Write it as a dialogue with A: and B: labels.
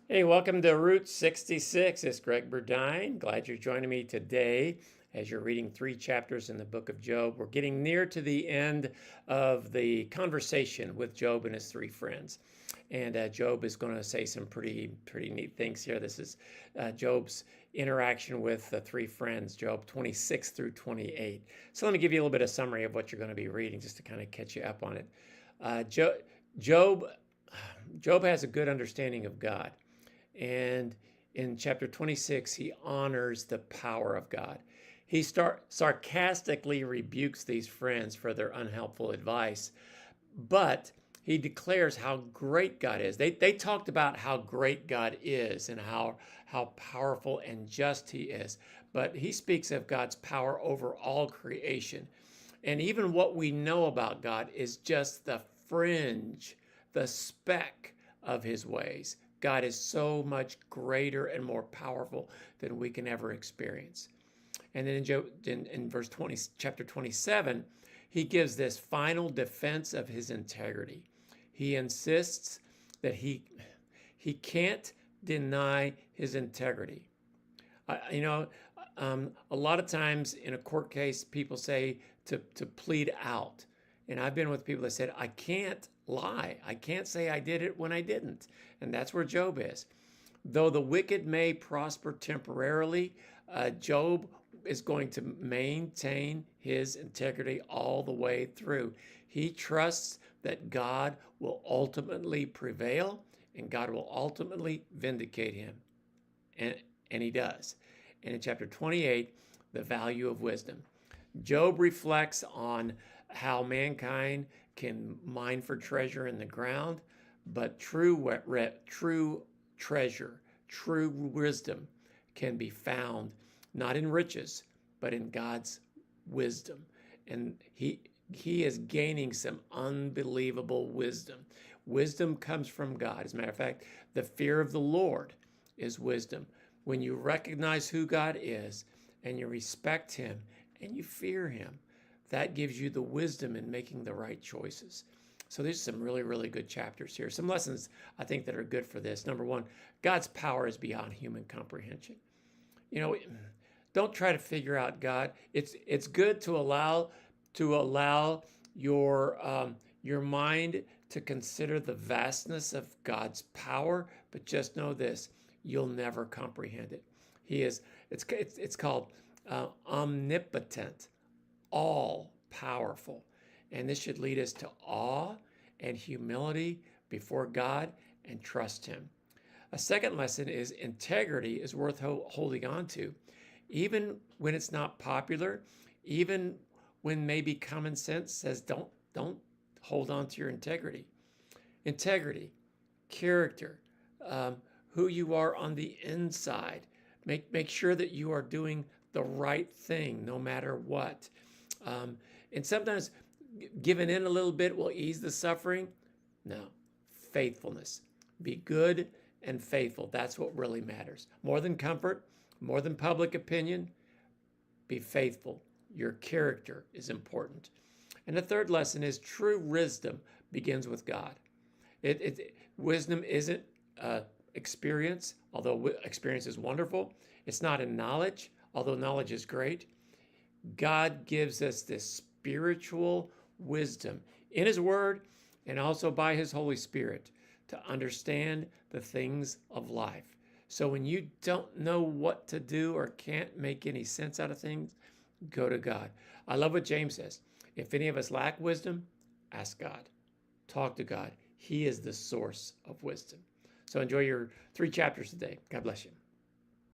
A: Hey, welcome to Route 66. It's Greg Burdine. Glad you're joining me today as you're reading 3 chapters in the book of Job. We're getting near to the end of the conversation with Job and his 3 friends. And Job is going to say some pretty neat things here. This is Job's interaction with the 3 friends, Job 26 through 28. So let me give you a little bit of summary of what you're going to be reading just to kind of catch you up on it. Job has a good understanding of God. And in chapter 26, he honors the power of God. He sarcastically rebukes these friends for their unhelpful advice, but he declares how great God is. They talked about how great God is and how powerful and just he is, but he speaks of God's power over all creation. And even what we know about God is just the fringe, the speck of his ways. God is so much greater and more powerful than we can ever experience. And then in verse 20, chapter 27, he gives this final defense of his integrity. He insists that he can't deny his integrity. A lot of times in a court case, people say to plead out. And I've been with people that said, I can't lie. I can't say I did it when I didn't. And that's where Job is. Though the wicked may prosper temporarily, Job is going to maintain his integrity all the way through. He trusts that God will ultimately prevail and God will ultimately vindicate him. And he does. And in chapter 28, the value of wisdom. Job reflects on how mankind can mine for treasure in the ground, but true treasure, true wisdom can be found not in riches, but in God's wisdom. And he is gaining some unbelievable wisdom. Wisdom comes from God. As a matter of fact, the fear of the Lord is wisdom. When you recognize who God is and you respect him and you fear him, that gives you the wisdom in making the right choices. So there's some really good chapters here. Some lessons I think that are good for this. Number one, God's power is beyond human comprehension. Don't try to figure out God. It's good to allow your mind to consider the vastness of God's power, but just know this: you'll never comprehend it. It's called omnipotent, all powerful. And this should lead us to awe and humility before God and trust him. A second lesson is integrity is worth holding on to. Even when it's not popular, even when maybe common sense says don't hold on to your integrity. Integrity, character, who you are on the inside. Make sure that you are doing the right thing no matter what. And sometimes giving in a little bit will ease the suffering. No, faithfulness. Be good and faithful. That's what really matters. More than comfort, more than public opinion, be faithful. Your character is important. And the third lesson is true wisdom begins with God. Wisdom isn't experience, although experience is wonderful. It's not in knowledge, although knowledge is great. God gives us this spiritual wisdom in his word and also by his Holy Spirit to understand the things of life. So when you don't know what to do or can't make any sense out of things, go to God. I love what James says. If any of us lack wisdom, ask God. Talk to God. He is the source of wisdom. So enjoy your 3 chapters today. God bless you.